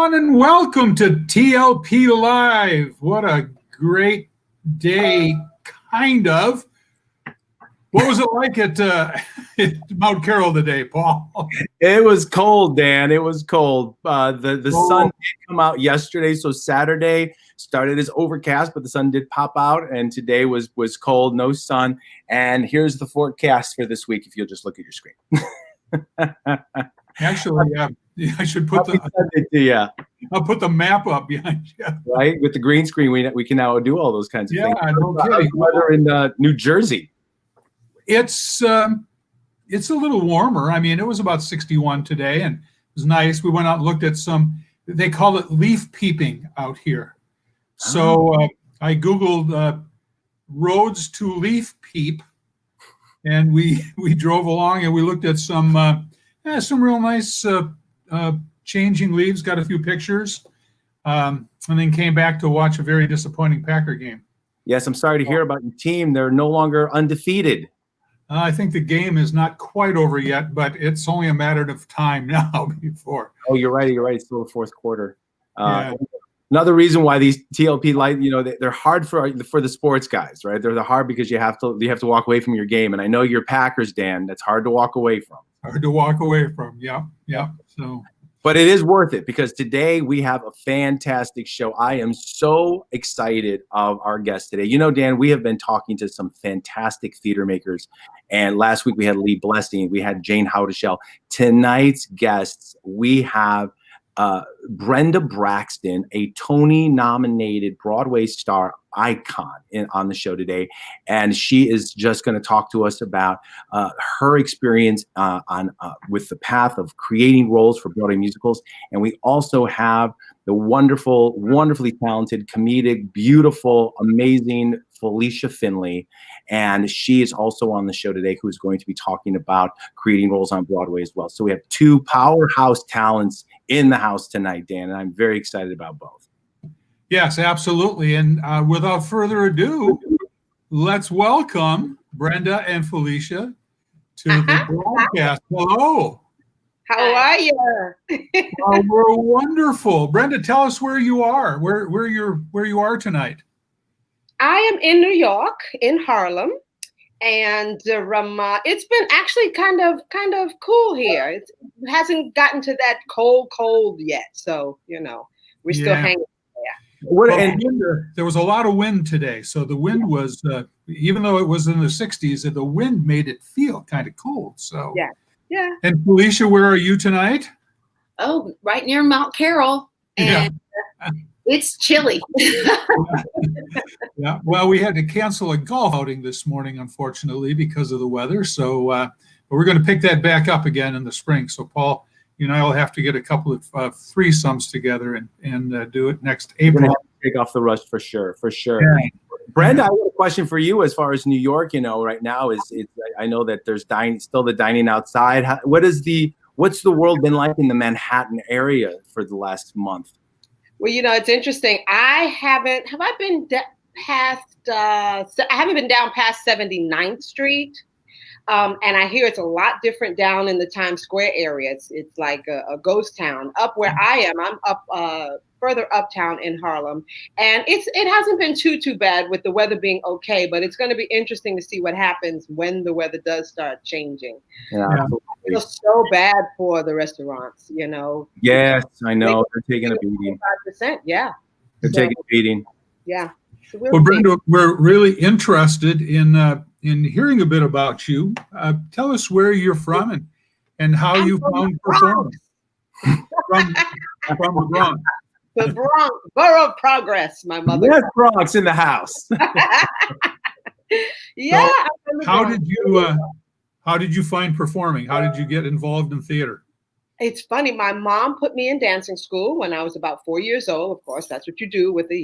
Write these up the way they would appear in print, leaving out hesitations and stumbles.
everyone, and welcome to TLP Live. What a great day, kind of. What was it like at Mount Carroll today, Paul? It was cold, Dan. It was cold. The sun did come out yesterday, so Saturday started as overcast, but the sun did pop out, and today was cold, no sun. And here's the forecast for this week if you'll just look at your screen. Actually, I should put I'll put the map up behind you. Right, with the green screen, we can now do all those kinds of things. Yeah, no kidding. Weather in New Jersey. It's a little warmer. I mean, it was about 61 today, and it was nice. We went out and looked at some. They call it leaf peeping out here. So I Googled roads to leaf peep, and we drove along and we looked at some real nice changing leaves. Got a few pictures, and then came back to watch a very disappointing Packer game. Yes, I'm sorry to hear about your team. They're no longer undefeated. I think the game is not quite over yet, but it's only a matter of time now before. Oh, you're right. You're right. It's still the fourth quarter. Yeah. Another reason why these TLP Live, they're hard for the sports guys, right? They're hard because you have to walk away from your game. And I know you're Packers, Dan. That's hard to walk away from. Hard to walk away from. Yeah. So. But it is worth it because today we have a fantastic show. I am so excited of our guest today. Dan, we have been talking to some fantastic theater makers. And last week we had Lee Blessing. We had Jane Howdeshell. Tonight's guests, we have Brenda Braxton, a Tony-nominated Broadway star icon on the show today. And she is just going to talk to us about her experience with the path of creating roles for Broadway musicals. And we also have the wonderfully talented, comedic, beautiful, amazing Felicia Finley. And she is also on the show today, who's going to be talking about creating roles on Broadway as well. So we have two powerhouse talents in the house tonight, Dan, and I'm very excited about both. Yes, absolutely. And without further ado, let's welcome Brenda and Felicia to the broadcast. Hello. How are you? We're wonderful. Brenda, tell us where you are. Where you are tonight. I am in New York, in Harlem, and it's been actually kind of cool here. It hasn't gotten to that cold yet, so we're still hanging there. There was a lot of wind today, so the wind was even though it was in the 60s, the wind made it feel kind of cold. So yeah. And Felicia, where are you tonight? Oh, right near Mount Carroll, and it's chilly. Yeah. Well, we had to cancel a golf outing this morning, unfortunately, because of the weather. So but we're going to pick that back up again in the spring. So, Paul, I'll have to get a couple of threesomes together and do it next April. Take off the rust for sure. Yeah. Brenda, I have a question for you as far as New York. Right now I know that there's still the dining outside. What's the world been like in the Manhattan area for the last month? Well, it's interesting. I haven't been down past 79th Street. And I hear it's a lot different down in the Times Square area. It's like a ghost town. Up where I am, I'm up further uptown in Harlem, and it hasn't been too bad with the weather being okay. But it's going to be interesting to see what happens when the weather does start changing. Yeah. I feel so bad for the restaurants. Yes, I know they're taking a beating. 5%, yeah. They're taking a beating. Yeah. So well, Brenda, we're really interested in hearing a bit about you. Tell us where you're from and how you found performing. From the Bronx. The Bronx, Borough of Progress, my mother. Yes, Bronx in the house. Yeah. So how did you find performing? How did you get involved in theater? It's funny. My mom put me in dancing school when I was about 4 years old. Of course, that's what you do with a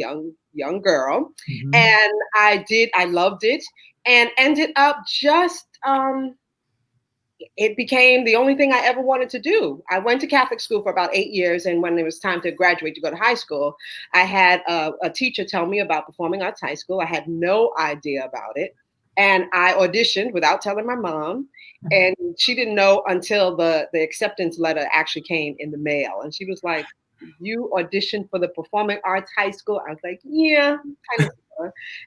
young girl. Mm-hmm. And I did. I loved it, and ended up just. It became the only thing I ever wanted to do. I went to Catholic school for about 8 years, and when it was time to graduate to go to high school, I had a teacher tell me about Performing Arts High School. I had no idea about it, and I auditioned without telling my mom. And she didn't know until the acceptance letter actually came in the mail. And she was like, you auditioned for the Performing Arts High School. I was like, yeah, kind of.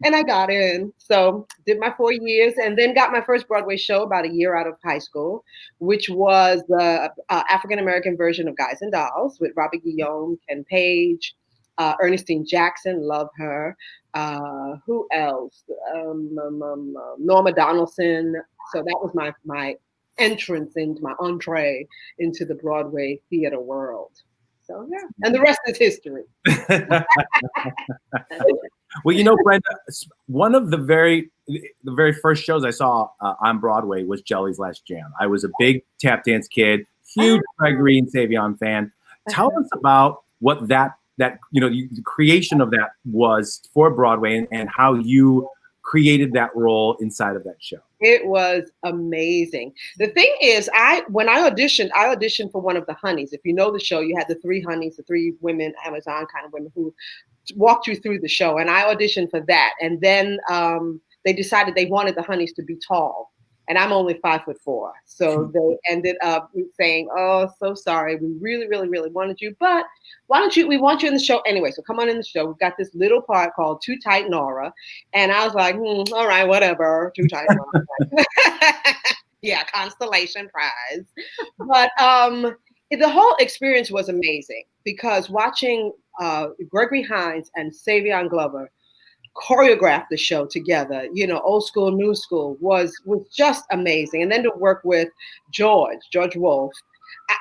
And I got in. So did my 4 years and then got my first Broadway show about a year out of high school, which was the African-American version of Guys and Dolls with Robbie Guillaume, Ken Page, Ernestine Jackson, love her. Who else? Norma Donaldson. So that was my entrance into my entree into the Broadway theater world. So yeah, and the rest is history. Well, you know, Brenda, one of the very first shows I saw on Broadway was Jelly's Last Jam. I was a big tap dance kid, huge Gregory and Savion fan. Tell us about what that you know, the creation of that was for Broadway and how you created that role inside of that show. It was amazing. The thing is, when I auditioned for one of the honeys. If you know the show, you had the three honeys, the three women, Amazon kind of women who walked you through the show. And I auditioned for that. And then they decided they wanted the honeys to be tall. And I'm only 5'4". So they ended up saying, oh, so sorry. We really, really, really wanted you. But we want you in the show anyway. So come on in the show. We've got this little part called Too Tight Nora. And I was like, all right, whatever. Too Tight Nora. Yeah, constellation prize. But the whole experience was amazing because watching Gregory Hines and Savion Glover choreographed the show together, you know, old school, new school, was just amazing. And then to work with George Wolfe,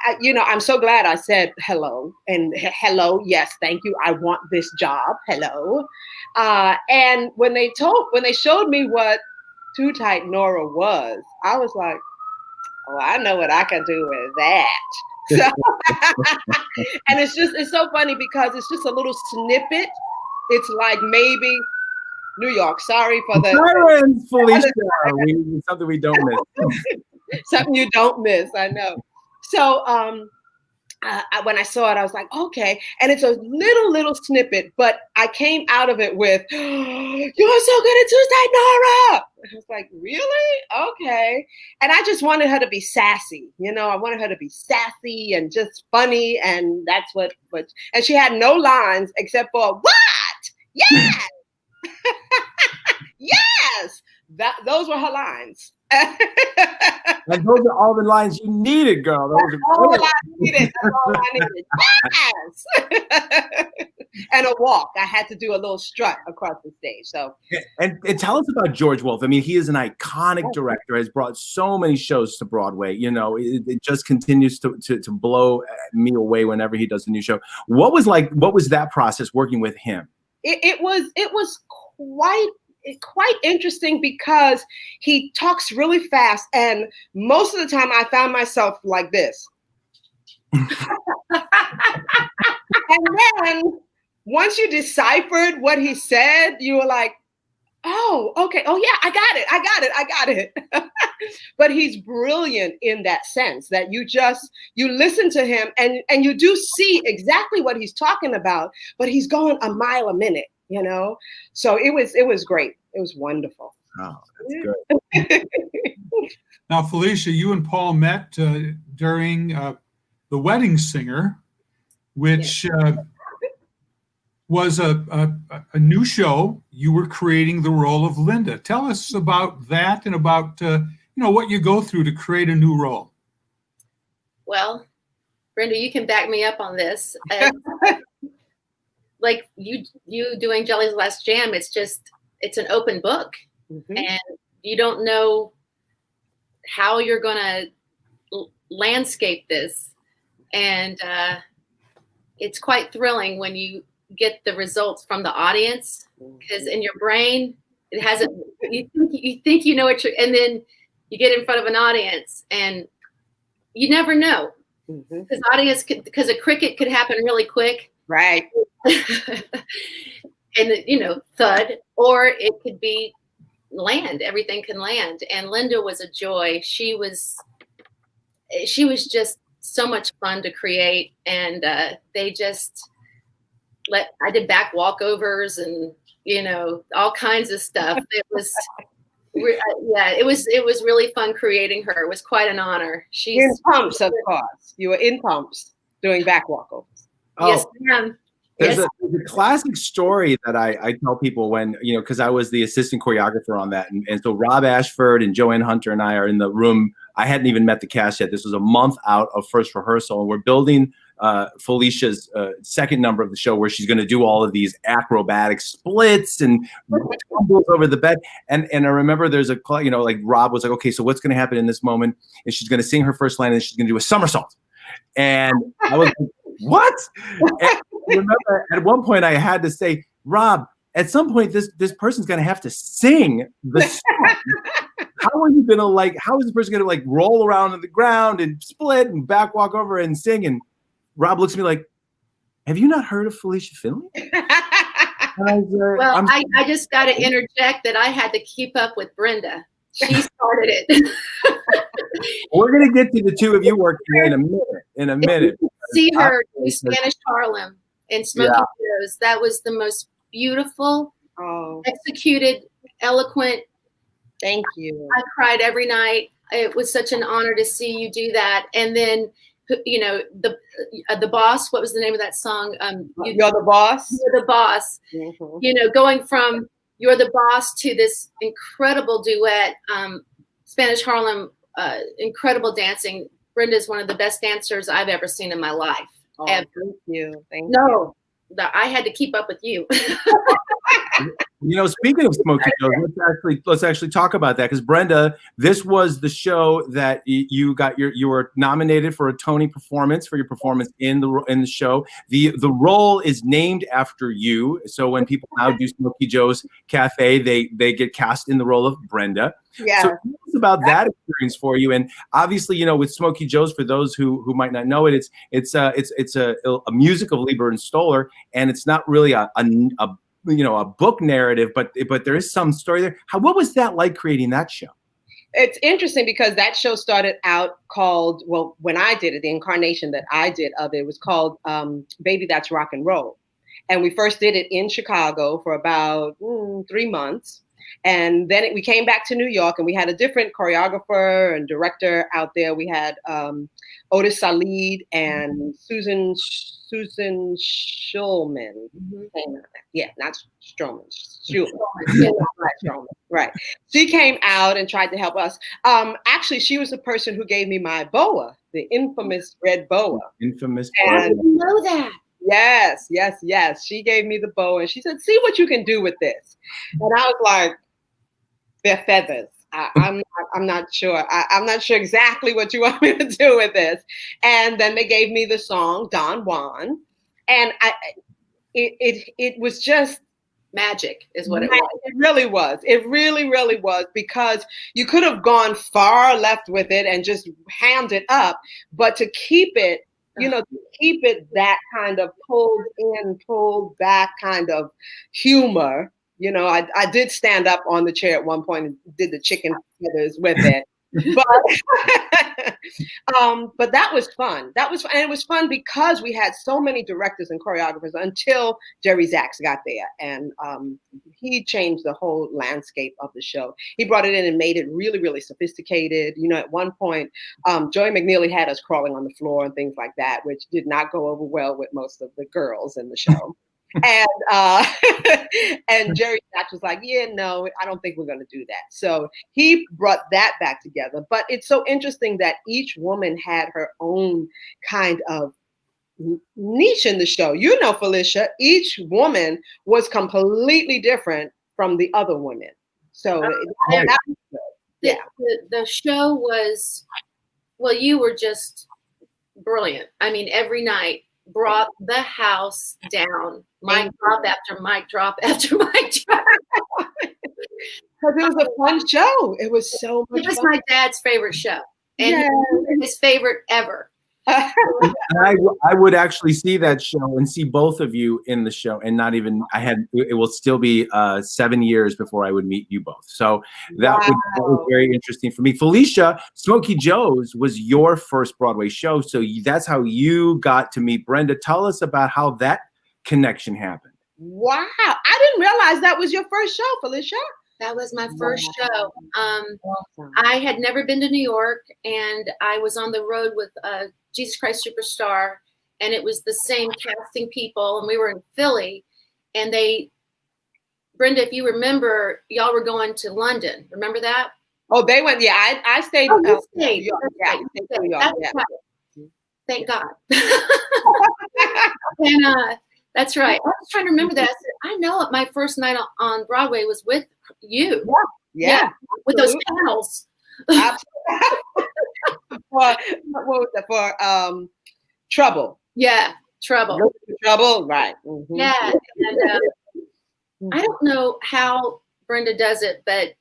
I'm so glad I said hello and hello. Yes, thank you. I want this job. Hello. And when they showed me what Too Tight Nora was, I was like, oh, I know what I can do with that. So, and it's so funny because it's just a little snippet. It's like maybe New York. Sorry for the sirens, Felicia. Something we don't miss. Something you don't miss. I know. So when I saw it, I was like, okay. And it's a little snippet, but I came out of it with, oh, you're so good at Too Tight Nora. I was like, really? Okay. And I just wanted her to be sassy. You know, I wanted her to be sassy and just funny. And that's what and she had no lines except for, what? Yes. Yes. Those were her lines. And those are all the lines you needed, girl. Those are all I needed. That's all I needed. Yes. And a walk. I had to do a little strut across the stage. So and tell us about George Wolfe. I mean, he is an iconic director, has brought so many shows to Broadway. You know, it just continues to blow me away whenever he does a new show. What was that process working with him? It was quite interesting because he talks really fast, and most of the time I found myself like this. And then once you deciphered what he said, you were like, oh, okay. Oh yeah, I got it. But he's brilliant in that sense that you listen to him and you do see exactly what he's talking about, but he's going a mile a minute, you know? So it was great. It was wonderful. Oh, that's good. Now, Felicia, you and Paul met during The Wedding Singer, which was a new show. You were creating the role of Linda. Tell us about that and about what you go through to create a new role. Well, Brenda, you can back me up on this. Like you doing Jelly's Last Jam, it's an open book, and you don't know how you're gonna landscape this, and it's quite thrilling when you get the results from the audience, because in your brain it hasn't. You think you know what you're, and then you get in front of an audience, and you never know, because a cricket could happen really quick, right? And thud, or it could be land. Everything can land. And Linda was a joy. She was just so much fun to create, and they just I did back walkovers and all kinds of stuff. It was it was really fun creating her. It was quite an honor. She's in pumps, of course. You were in pumps doing back walkovers. Yes, ma'am. There's Yes. a classic story that I tell people when, because I was the assistant choreographer on that. And so Rob Ashford and Joanne Hunter and I are in the room. I hadn't even met the cast yet. This was a month out of first rehearsal. And we're building Felicia's second number of the show, where she's going to do all of these acrobatic splits and tumbles over the bed. And I remember there's like Rob was like, okay, so what's going to happen in this moment? And she's going to sing her first line and she's going to do a somersault. And I was like, what? And I remember at one point I had to say, Rob, at some point this person's going to have to sing the song. How is this person going to roll around on the ground and split and back walk over and sing? And Rob looks at me like, have you not heard of Felicia Finley? Well, I just got to interject that I had to keep up with Brenda. She started it. We're going to get to the two of you working in a minute. See her do Spanish Harlem and Smoky Joe's. That was the most beautiful, executed, eloquent. Thank you. I cried every night. It was such an honor to see you do that. And then, the boss. What was the name of that song? You're the boss. You're the boss. Mm-hmm. Going from You're the Boss to this incredible duet, Spanish Harlem, incredible dancing. Brenda's one of the best dancers I've ever seen in my life. Oh, ever. Thank you. Thank you. I had to keep up with you. Speaking of Smoky Joe's, let's actually talk about that, because Brenda, this was the show that you were nominated for a Tony performance for your performance in the show. The role is named after you, so when people now do Smoky Joe's Cafe, they get cast in the role of Brenda. Yeah. So tell us about that experience for you, and obviously, with Smoky Joe's, for those who might not know it, it's a music of Lieber and Stoller, and it's not really a book narrative, but there is some story there. What was that like, creating that show? It's interesting because that show started out called, when I did it, the incarnation that I did of it was called Baby That's Rock and Roll. And we first did it in Chicago for about 3 months. And then we came back to New York, and we had a different choreographer and director out there. We had Otis Salid and Susan Schulman. Mm-hmm. Yeah, not Stroman. Schulman. Right. She came out and tried to help us. Actually, she was the person who gave me my boa, the infamous red boa. Infamous. I didn't know that. Yes. She gave me the boa, and she said, "See what you can do with this." And I was like, "They're feathers. I'm not sure. I'm not sure exactly what you want me to do with this." And then they gave me the song Don Juan, and it was just magic, is what it was. It really was. It really, really was, because you could have gone far left with it and just hammed it up, but to keep it, to keep it that kind of pulled in, pulled back kind of humor. I did stand up on the chair at one point and did the chicken feathers with it. But that was fun. And it was fun because we had so many directors and choreographers until Jerry Zaks got there. And he changed the whole landscape of the show. He brought it in and made it really, really sophisticated. At one point, Joey McNeely had us crawling on the floor and things like that, which did not go over well with most of the girls in the show. And Jerry Zaks was like, "Yeah, no, I don't think we're going to do that." So he brought that back together. But it's so interesting that each woman had her own kind of niche in the show. Felicia, each woman was completely different from the other women. So that was good. Yeah. The show was, you were just brilliant. I mean, every night brought the house down. Mic drop after mic drop after mic drop. Because it was a fun show. It was so much fun. It was my dad's favorite show, and his favorite ever. I would actually see that show and see both of you in the show, and it will still be 7 years before I would meet you both. So that was very interesting for me. Felicia, Smoky Joe's was your first Broadway show, so that's how you got to meet Brenda. Tell us about how that connection happened. Wow, I didn't realize that was your first show, Felicia. That was my first show. I had never been to New York, and I was on the road with Jesus Christ Superstar, and it was the same casting people, and we were in Philly, and Brenda, if you remember, y'all were going to London. Remember that? Oh, they went. Yeah, I stayed. Oh, you stayed. New York. Yeah, I stayed in New York. That's Yeah. right. Thank God. And that's right. I was trying to remember that. I said, I know my first night on Broadway was with you. Yeah. With those panels. What was it for? Trouble. Yeah, Trouble. Trouble, right? Mm-hmm. Yeah, and I don't know how Brenda does it, but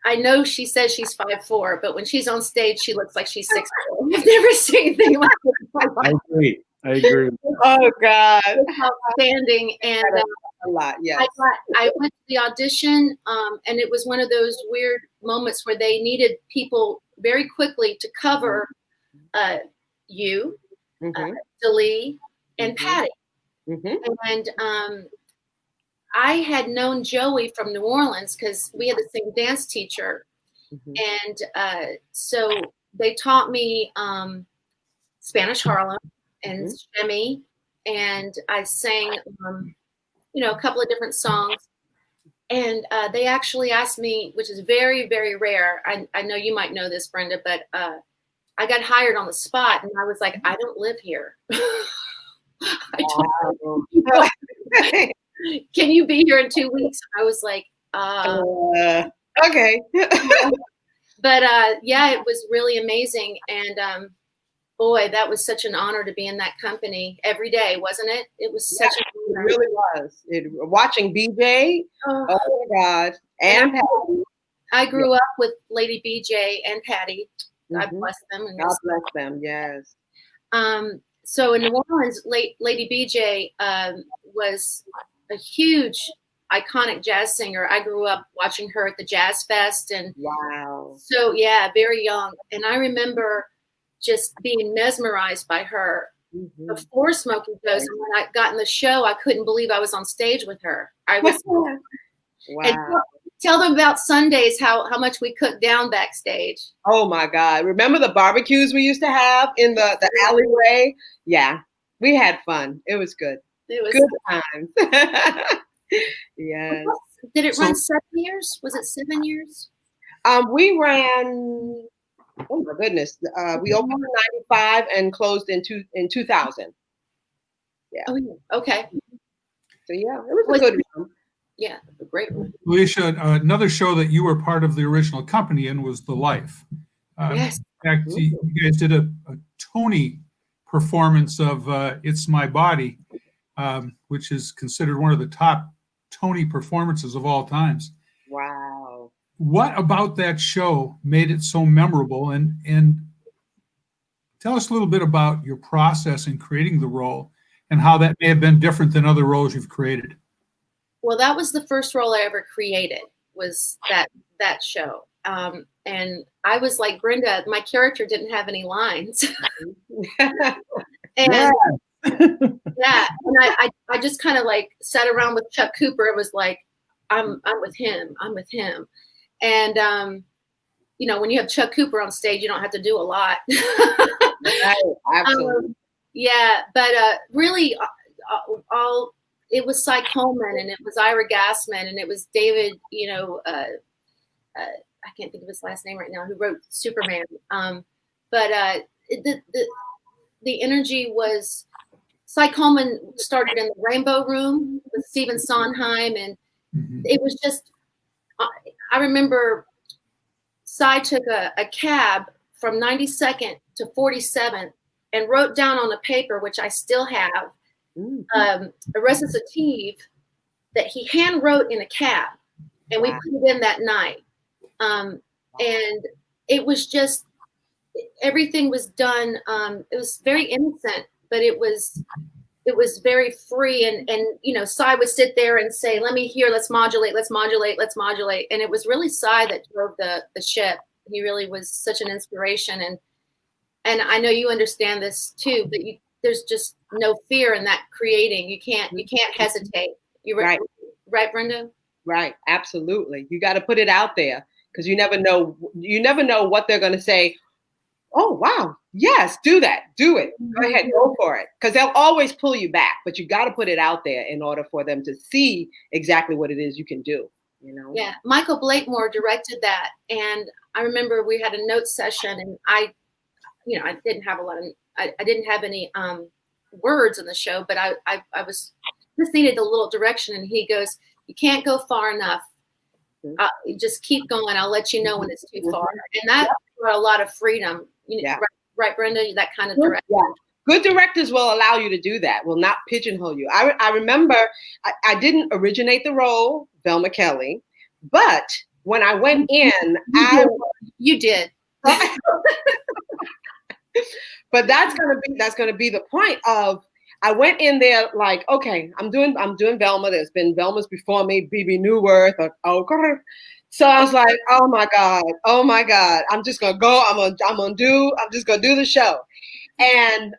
I know she says she's 5'4", but when she's on stage, she looks like she's 6'4". I've never seen anything like it. I agree. Oh God, it's outstanding. And a lot. Yeah, I went to the audition, and it was one of those weird moments where they needed people very quickly to cover you, Delee, and Patty. And I had known Joey from New Orleans because we had the same dance teacher. And so they taught me Spanish Harlem and Shimmy, and I sang, a couple of different songs. And they actually asked me, which is very, very rare. I know you might know this, Brenda, but I got hired on the spot, and I was like, I don't live here. I told them, can you be here in 2 weeks? I was like, okay. But yeah, it was really amazing. And boy, that was such an honor to be in that company every day, wasn't it? It was such an honor. It really was. Watching BJ, oh my God. And Patty. I grew up with Lady BJ and Patty. God bless them. And God bless them, yes. So in New Orleans, Lady BJ was a huge, iconic jazz singer. I grew up watching her at the Jazz Fest. And wow. So, yeah, very young. And I remember just being mesmerized by her before Smokey Joe's. And when I got in the show, I couldn't believe I was on stage with her. I was. Wow. And tell them about Sundays, how much we cooked down backstage. Oh my God. Remember the barbecues we used to have in the alleyway? Yeah. We had fun. It was good. It was good times. Yes. Did it run 7 years? Was it 7 years? We ran, oh my goodness. We opened in 95 and closed in 2000. Yeah. Oh, yeah. Okay. So yeah, it was a good one. Yeah, a great one. Felicia, another show that you were part of the original company in was The Life. Yes. In fact, you guys did a Tony performance of It's My Body, which is considered one of the top Tony performances of all times. Wow. What about that show made it so memorable? And tell us a little bit about your process in creating the role and how that may have been different than other roles you've created. Well, that was the first role I ever created, was that show. And I was like Brenda, my character didn't have any lines. And yeah, and I just kind of like sat around with Chuck Cooper. It was like, I'm with him. And when you have Chuck Cooper on stage, you don't have to do a lot. Right, absolutely. Yeah, but really, it was Cy Coleman, and it was Ira Gassman, and it was David. I can't think of his last name right now, who wrote Superman. But the energy was. Cy Coleman started in the Rainbow Room with Stephen Sondheim, and it was just. I remember Cy took a cab from 92nd to 47th and wrote down on a paper, which I still have, a recitative that he hand wrote in a cab, and we put it in that night. And it was just, everything was done. It was very innocent, but it was very free. And Cy would sit there and say, let me hear, let's modulate. And it was really Cy that drove the ship. He really was such an inspiration. And I know you understand this too, but there's just no fear in that creating. You can't hesitate. You're right, Brenda? Right. Absolutely. You got to put it out there, because you never know what they're going to say. Oh, wow. Yes, do that. Do it. Go ahead, go for it. Because they'll always pull you back, but you got to put it out there in order for them to see exactly what it is you can do. You know? Yeah, Michael Blakemore directed that, and I remember we had a note session, and I didn't have I didn't have any words in the show, but I was just needed a little direction, and he goes, "You can't go far enough. Just keep going. I'll let you know when it's too far," and that brought a lot of freedom. Right, Brenda, that kind of direction. Yeah. Good directors will allow you to do that, will not pigeonhole you. I remember I didn't originate the role, Velma Kelly, but when I went in, you did. But that's gonna be the point of I went in there like, okay, I'm doing Velma. There's been Velmas before me, BB Newworth, so I was like, oh my God, I'm just gonna go. I'm just gonna do the show. And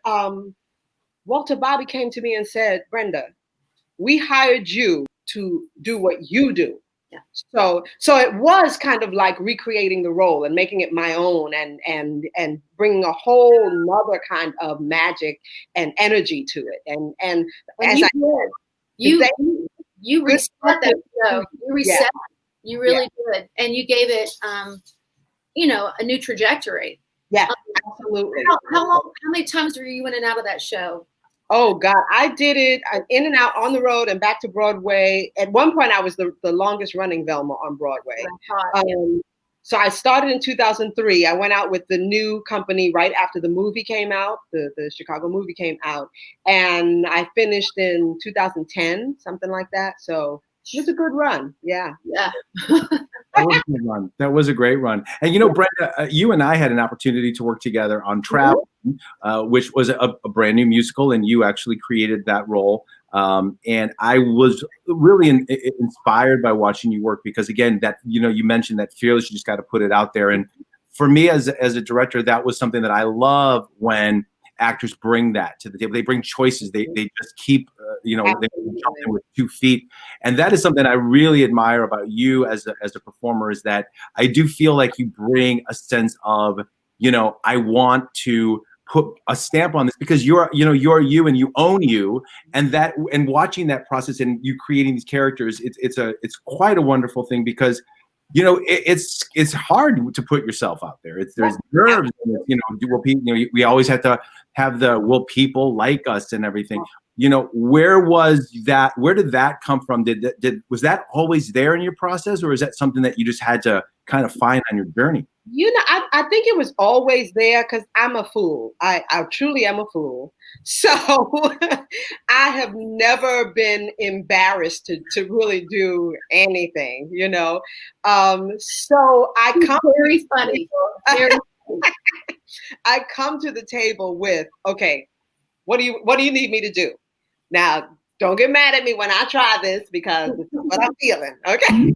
Walter Bobby came to me and said, Brenda, we hired you to do what you do. Yeah. So it was kind of like recreating the role and making it my own and bringing a whole nother kind of magic and energy to it. And as I said, you reset that show. You reset. You really did, and you gave it, a new trajectory. Yeah, absolutely. How many times were you in and out of that show? Oh God, I did it in and out on the road and back to Broadway. At one point, I was the longest running Velma on Broadway. So I started in 2003. I went out with the new company right after the movie came out, the Chicago movie came out, and I finished in 2010, something like that. So it was a good run. Yeah. That was a good run. That was a great run. And Brenda, you and I had an opportunity to work together on Travel, which was a brand new musical, and you actually created that role. And I was really inspired by watching you work because, again, that you mentioned that fearless. You just got to put it out there. And for me, as a director, that was something that I love when actors bring that to the table. They bring choices. They just keep they jump in with 2 feet, and that is something I really admire about you as a performer. Is that I do feel like you bring a sense of I want to put a stamp on this because you're you and you own you, and watching that process and you creating these characters, it's quite a wonderful thing because it's hard to put yourself out there. There's nerves, and we always have to have will people like us and everything. Where did that come from? Was that always there in your process, or is that something that you just had to kind of find on your journey? I think it was always there because I'm a fool. I truly am a fool. So I have never been embarrassed to really do anything, So I come very funny. I come to the table with, okay, what do you need me to do? Now, don't get mad at me when I try this because this is what I'm feeling, okay?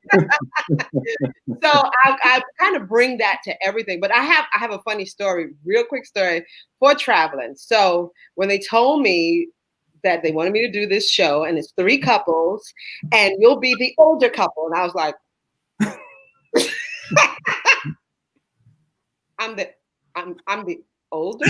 So I kind of bring that to everything. But I have a funny story, real quick story for Traveling. So when they told me that they wanted me to do this show and it's 3 couples and you'll be the older couple, and I was like, I'm the older.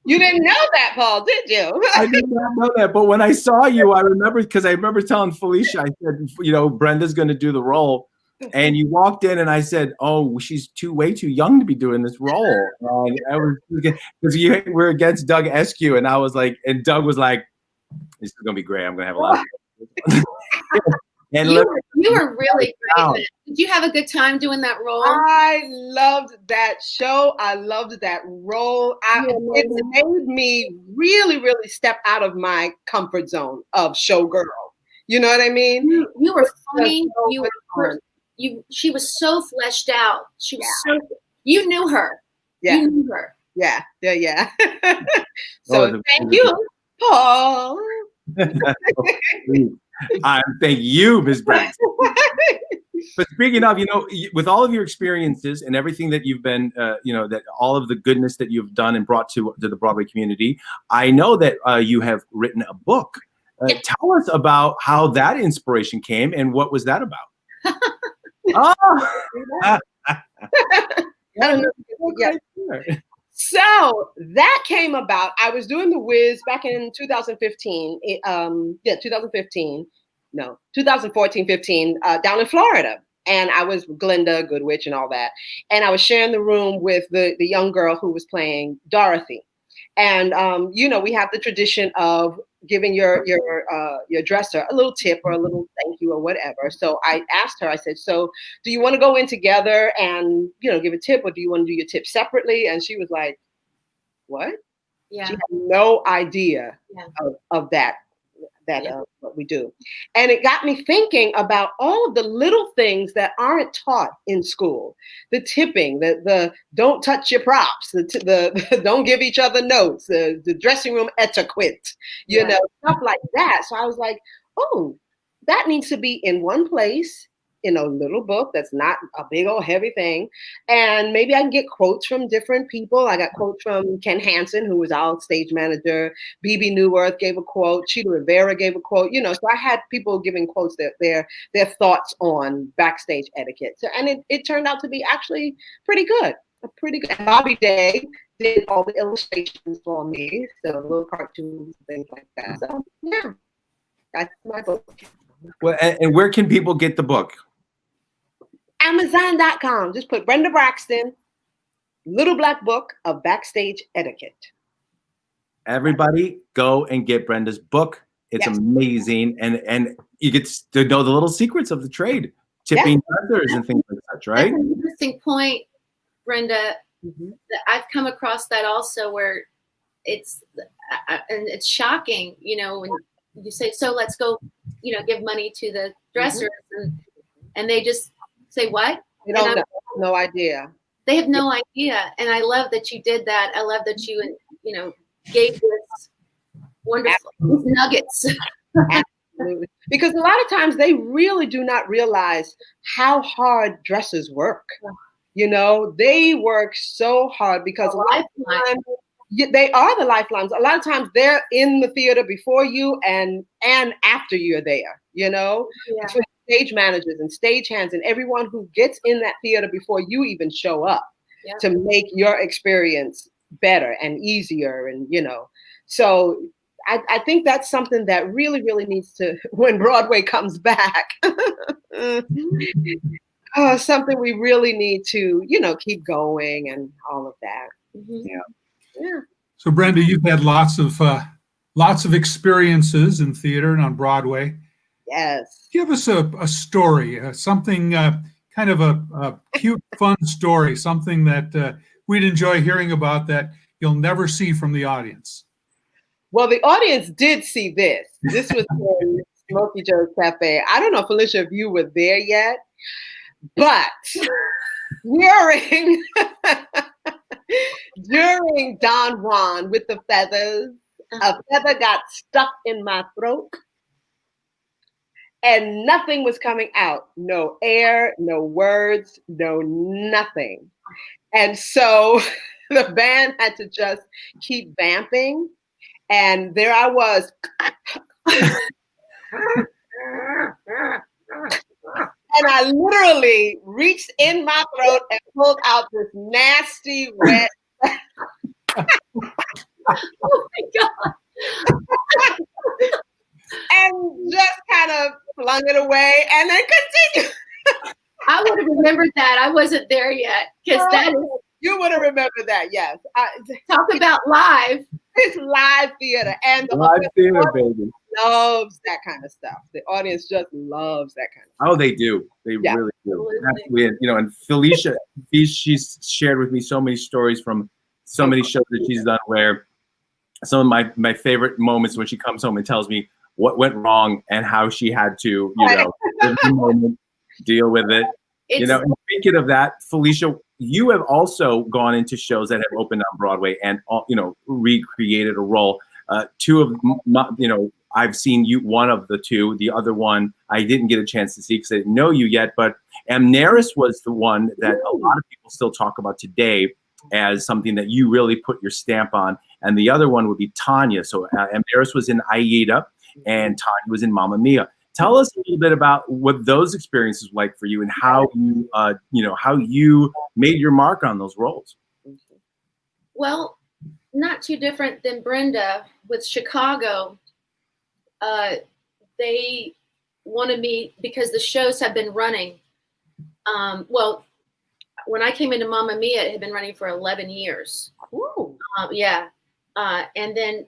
You didn't know that, Paul, did you? I did not know that, but when I saw you, I remember telling Felicia, I said, Brenda's going to do the role, and you walked in, and I said, "Oh, she's way too young to be doing this role." I was because we're against Doug Eskew, and I was like, and Doug was like, "This is going to be great. I'm going to have a lot of." And you were really great. Did you have a good time doing that role? I loved that show. I loved that role. It made me really, really step out of my comfort zone of showgirl. You know what I mean? You were funny. She was so fleshed out. She was you knew her. Yeah. You knew her. Yeah. So thank you, Paul. Thank you, Ms. Braxton. But speaking of, with all of your experiences and everything that you've been, that all of the goodness that you've done and brought to the Broadway community, I know that you have written a book. Tell us about how that inspiration came and what was that about? Oh. I don't know. Yeah. So that came about. I was doing the Wiz back in 2015. 2015. No, 2014, 15, down in Florida. And I was Glinda, Good Witch, and all that. And I was sharing the room with the young girl who was playing Dorothy. And we have the tradition of giving your dresser a little tip or a little thank you or whatever. So I asked her, I said, so do you want to go in together and, give a tip, or do you want to do your tip separately? And she was like, what? Yeah. She had no idea of that what we do. And it got me thinking about all of the little things that aren't taught in school. The tipping, the don't touch your props, the don't give each other notes, the dressing room etiquette, stuff like that. So I was like, oh, that needs to be in one place, in a little book that's not a big old heavy thing. And maybe I can get quotes from different people. I got quotes from Ken Hansen, who was our stage manager. BB Newworth gave a quote. Cheetah Rivera gave a quote. So I had people giving quotes, their thoughts on backstage etiquette. So, and it turned out to be actually pretty good. And Bobby Day did all the illustrations for me. So little cartoons and things like that. So yeah, that's my book. Well, and where can people get the book? Amazon.com. Just put Brenda Braxton, Little Black Book of Backstage Etiquette. Everybody go and get Brenda's book. It's amazing. And you get to know the little secrets of the trade, tipping others and things like that, right? That's an interesting point, Brenda. That I've come across that also, where it's shocking, when you say, so let's go, give money to the dressers, and they just say, what? They don't know. No idea. They have no idea. And I love that you did that. I love that you, gave this wonderful nuggets. Absolutely. Because a lot of times they really do not realize how hard dressers work. They work so hard because a lot of times they are the lifelines. A lot of times they're in the theater before you and after you're there, Between stage managers and stage hands and everyone who gets in that theater before you even show up to make your experience better and easier. And, so I think that's something that really, really needs to, when Broadway comes back, something we really need to, keep going and all of that. Yeah. So Brenda, you've had lots of experiences in theater and on Broadway. Yes. Give us a story, something kind of a cute, fun story, something that we'd enjoy hearing about that you'll never see from the audience. Well, the audience did see this. This was in Smokey Joe's Cafe. I don't know, Felicia, if you were there yet, but during Don Juan with the feathers, a feather got stuck in my throat. And nothing was coming out. No air, no words, no nothing. And so the band had to just keep vamping. And there I was. And I literally reached in my throat and pulled out this nasty, wet. Oh my God. And just kind of flung it away and then continued. I would have remembered that. I wasn't there yet. Because that is. You would have remembered that, yes. Talk about live. It's live theater. And the live theater, baby. Loves that kind of stuff. The audience just loves that kind of stuff. Oh, they do. They really do. Absolutely. And Felicia, she's shared with me so many stories from so many shows that she's done where some of my favorite moments when she comes home and tells me what went wrong and how she had to, in the moment, deal with it. And speaking of that, Felicia, you have also gone into shows that have opened on Broadway and, recreated a role. Two of my, I've seen you, one of the two. The other one I didn't get a chance to see because I didn't know you yet. But Amneris was the one that a lot of people still talk about today as something that you really put your stamp on. And the other one would be Tanya. So Amneris was in Aida and Tanya was in Mamma Mia. Tell us a little bit about what those experiences were like for you and how you, how you made your mark on those roles. Well, not too different than Brenda with Chicago. They wanted me because the shows have been running. Well, when I came into Mamma Mia, it had been running for 11 years. Ooh. Yeah. And then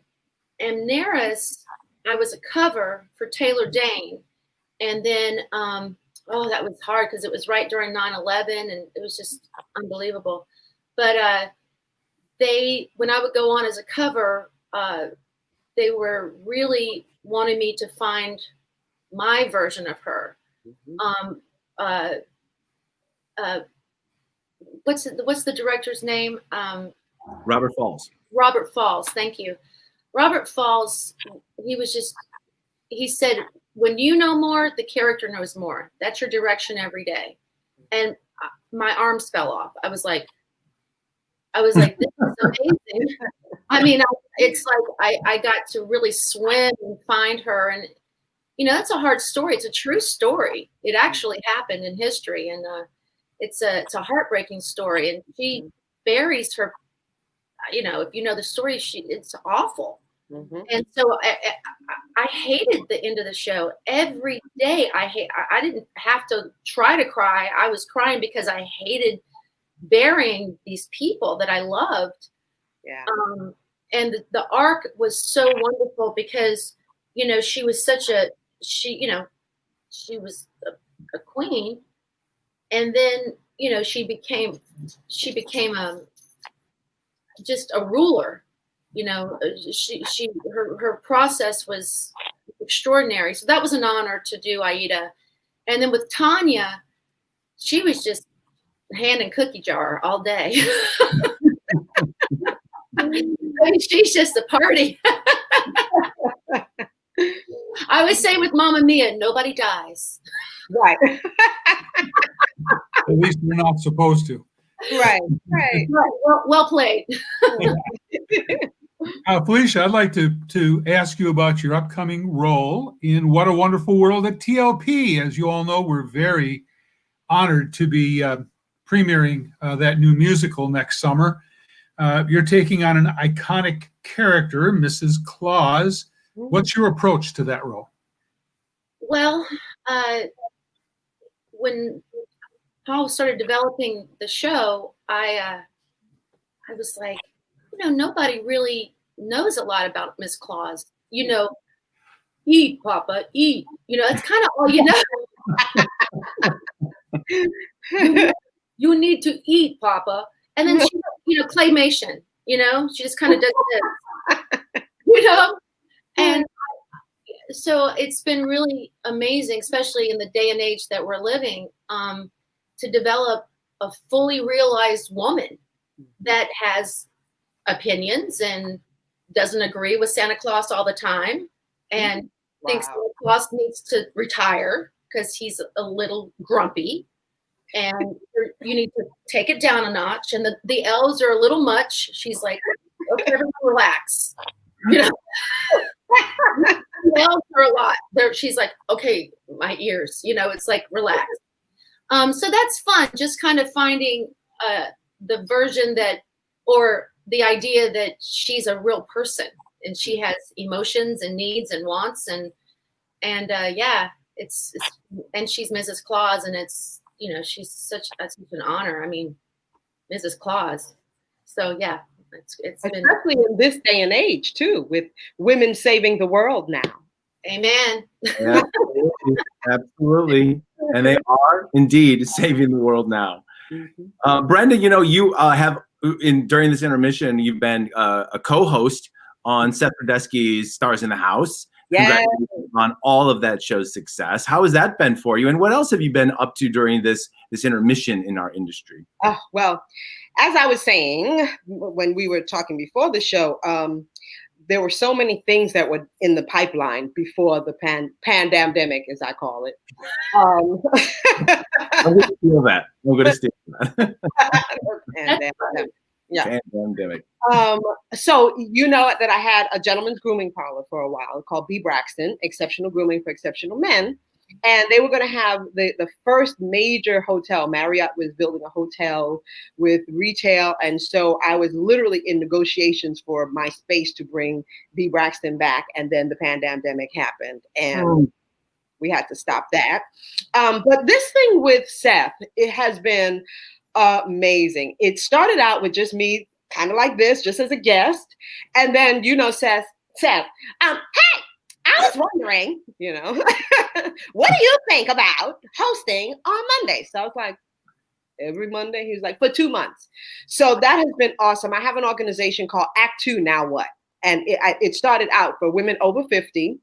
Amneris, I was a cover for Taylor Dane. And then, that was hard because it was right during 9/11 and it was just unbelievable. But when I would go on as a cover, they were really wanting me to find my version of her. What's the director's name? Robert Falls. Robert Falls. Thank you. Robert Falls. He said, when you know more, the character knows more. That's your direction every day. And my arms fell off. I was like, this is amazing. I mean, it's like I got to really swim and find her. And, that's a hard story. It's a true story. It actually happened in history. And it's a heartbreaking story. And she buries her, if you know the story, it's awful. Mm-hmm. And so I hated the end of the show. Every day I didn't have to try to cry. I was crying because I hated burying these people that I loved. Yeah. And the arc was so wonderful because, she was she was a queen. And then, she became just a ruler. Her process was extraordinary. So that was an honor to do Aida. And then with Tanya, she was just hand and cookie jar all day. I mean, she's just a party. I would say with Mamma Mia, nobody dies. Right. At least we're not supposed to. Right. Well played. Felicia, I'd like to ask you about your upcoming role in What a Wonderful World at TLP. As you all know, we're very honored to be premiering that new musical next summer. You're taking on an iconic character, Mrs. Claus. What's your approach to that role? Well, when Paul started developing the show, I was like, nobody really knows a lot about Miss Claus. Eat, Papa, eat. It's kind of all you know. You need to eat, Papa. And then she, claymation. She just kind of does this. And so it's been really amazing, especially in the day and age that we're living, to develop a fully realized woman that has opinions and doesn't agree with Santa Claus all the time and thinks Santa Claus needs to retire because he's a little grumpy and you need to take it down a notch. And the elves are a little much. She's like, okay, everyone relax. The elves are a lot. She's like, okay, my ears, it's like, relax. So that's fun. Just kind of finding the version or the idea that she's a real person and she has emotions and needs and wants and it's and she's Mrs. Claus and it's she's such an honor. I mean, Mrs. Claus. So yeah, it's especially in this day and age too, with women saving the world now. Amen. Yeah, absolutely, and they are indeed saving the world now. Mm-hmm. Brenda, you have during this intermission, you've been a co-host on Seth Rudetsky's Stars in the House. Yes. Congratulations on all of that show's success. How has that been for you? And what else have you been up to during this intermission in our industry? Well, as I was saying, when we were talking before the show, there were so many things that were in the pipeline before the pandemic, as I call it. I'm going to steal that. I'm going to steal that. Yeah. Pandemic. So you know that I had a gentleman's grooming parlor for a while called B. Braxton, Exceptional Grooming for Exceptional Men. And they were going to have the first major hotel. Marriott was building a hotel with retail. And so I was literally in negotiations for my space to bring B. Braxton back. And then the pandemic happened and we had to stop that. But this thing with Seth, it has been amazing. It started out with just me kind of like this, just as a guest. And then, Seth, hey, I was wondering, what do you think about hosting on Monday? So I was like, every Monday? He was like, for 2 months. So that has been awesome. I have an organization called Act Two, Now What? And it started out for women over 50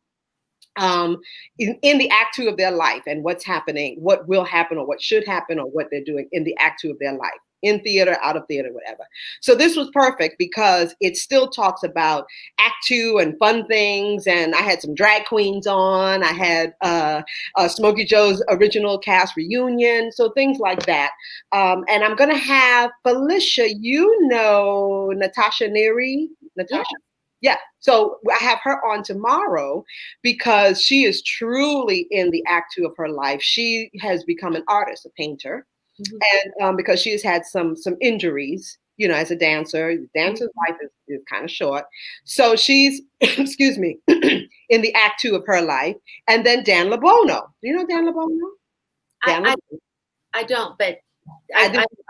in the Act Two of their life and what's happening, what will happen or what should happen or what they're doing in the Act Two of their life. In theater, out of theater, whatever. So this was perfect because it still talks about Act Two and fun things. And I had some drag queens on. I had Smokey Joe's original cast reunion. So things like that. And I'm going to have Felicia, Natasha Neary. Natasha? Yeah. So I have her on tomorrow because she is truly in the Act Two of her life. She has become an artist, a painter. And because she has had some injuries, as a dancer, dancer's life is kind of short. So she's, excuse me, in the Act Two of her life. And then Dan LeBono. Do you know Dan LeBono? I don't, but I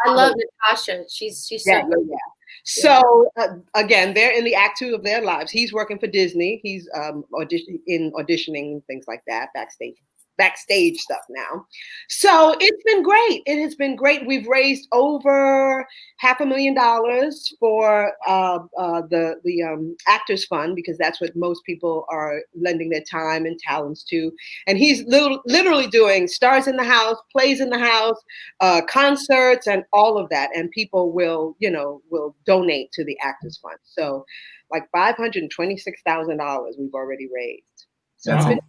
love Natasha. She's so good. Yeah. So again, they're in the Act Two of their lives. He's working for Disney. He's auditioning, things like that, backstage stuff now. So it's been great. It has been great. We've raised over $500,000 for the Actors Fund because that's what most people are lending their time and talents to. And he's literally doing stars in the house, plays in the house, concerts, and all of that. And people will donate to the Actors Fund. So like $526,000 we've already raised. So it's been,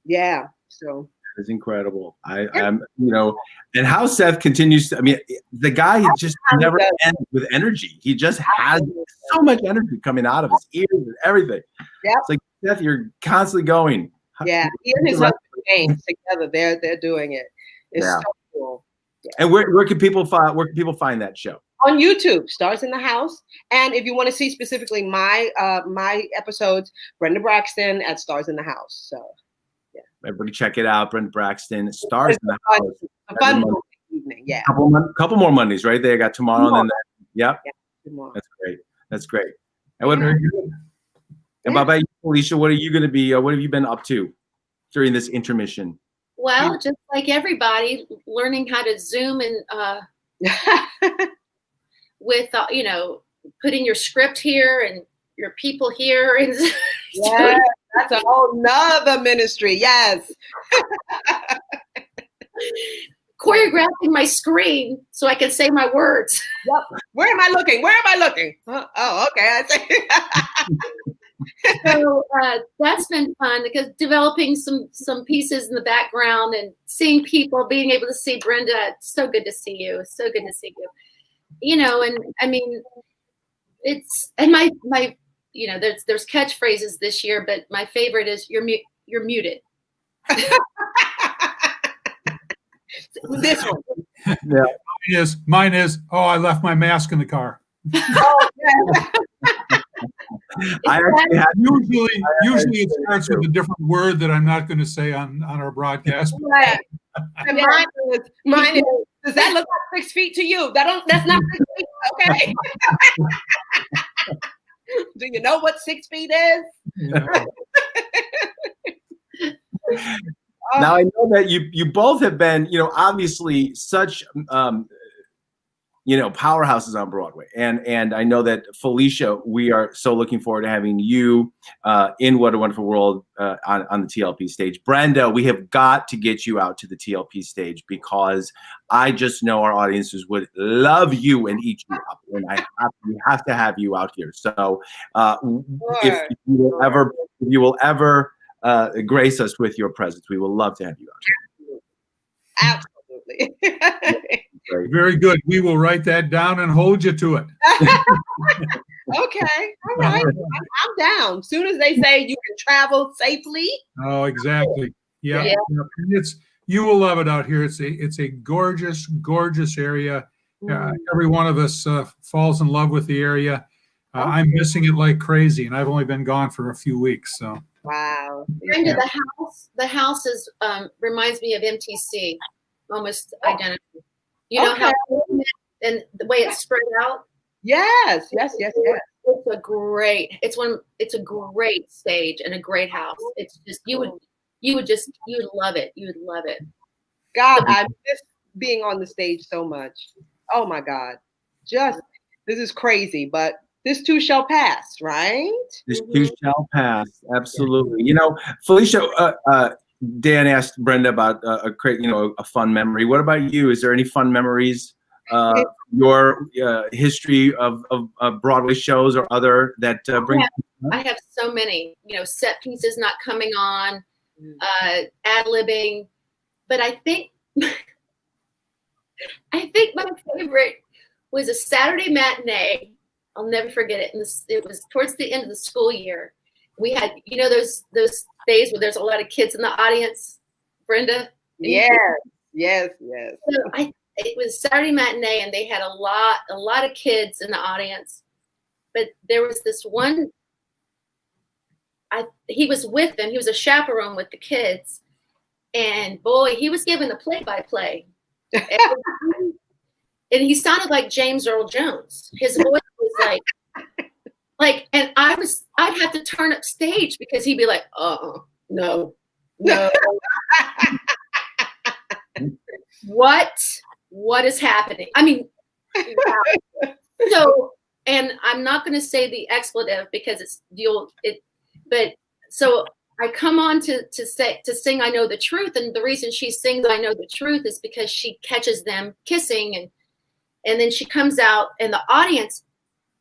yeah. So it's incredible. I'm, and how Seth continues to, the guy just never ends with energy. He just has so much energy coming out of his ears and everything. Yeah. It's like, Seth, you're constantly going. Yeah. He and his husband James together, they're doing it. It's so cool. Yeah. And where can people find that show? On YouTube, Stars in the House. And if you want to see specifically my episodes, Brenda Braxton at Stars in the House. So everybody check it out. Brenda Braxton, Stars in the House. A fun evening, yeah. Couple more Mondays, right? They got tomorrow and then yep. Yeah, That's great. And what very good. And about you, Felicia, what are you going to be? What have you been up to during this intermission? Well, just like everybody, learning how to Zoom and with putting your script here and your people here and yeah, that's a whole nother ministry. Yes. Choreographing my screen so I can say my words. Yep. Where am I looking? Oh, okay. I see. So that's been fun because developing some pieces in the background and seeing people, being able to see Brenda. It's so good to see you. So good to see you. And it's and my there's catchphrases this year, but my favorite is you're muted. This one. Yeah. Mine is, oh, I left my mask in the car. Oh, yeah. I actually had usually it starts with a different word that I'm not going to say on our broadcast. Right. And mine is, does that look like 6 feet to you? That's not 6 feet, okay? Do you know what 6 feet is? Yeah. Now I know that you both have been, obviously such powerhouses on Broadway. And I know that Felicia, we are so looking forward to having you in What a Wonderful World on the TLP stage. Brenda, we have got to get you out to the TLP stage because I just know our audiences would love you and eat you up. And we have to have you out here. So if you will ever grace us with your presence, we will love to have you out here. Absolutely. great. Very good. We will write that down and hold you to it. Okay. All right. I'm down. As soon as they say you can travel safely. Oh, exactly. Yeah. Yeah. And you will love it out here. It's a gorgeous, gorgeous area. Every one of us falls in love with the area. I'm missing it like crazy, and I've only been gone for a few weeks. So Wow. Brenda, the house is reminds me of MTC, almost identical. You know how and the way it's spread out. Yes. It's a great stage and a great house. It's just you would love it. You would love it. God, I miss being on the stage so much. Oh my God. This is crazy, but this too shall pass, right? This too shall pass. Absolutely. You know, Felicia, Dan asked Brenda about a fun memory. What about you? Is there any fun memories? Your history of Broadway shows or other that bring? I have so many. Set pieces not coming on, ad-libbing, but I think my favorite was a Saturday matinee. I'll never forget it. And it was towards the end of the school year. We had, those days where there's a lot of kids in the audience. Brenda. Yes. So it was Saturday matinee, and they had a lot of kids in the audience. But there was this one. He was with them. He was a chaperone with the kids, and boy, he was giving the play-by-play. And he sounded like James Earl Jones. His voice was like, and I'd have to turn up stage because he'd be like, no. What is happening? I mean, wow. So, and I'm not going to say the expletive because so I come on to sing I Know the Truth, and the reason she sings I Know the Truth is because she catches them kissing, and then she comes out, and the audience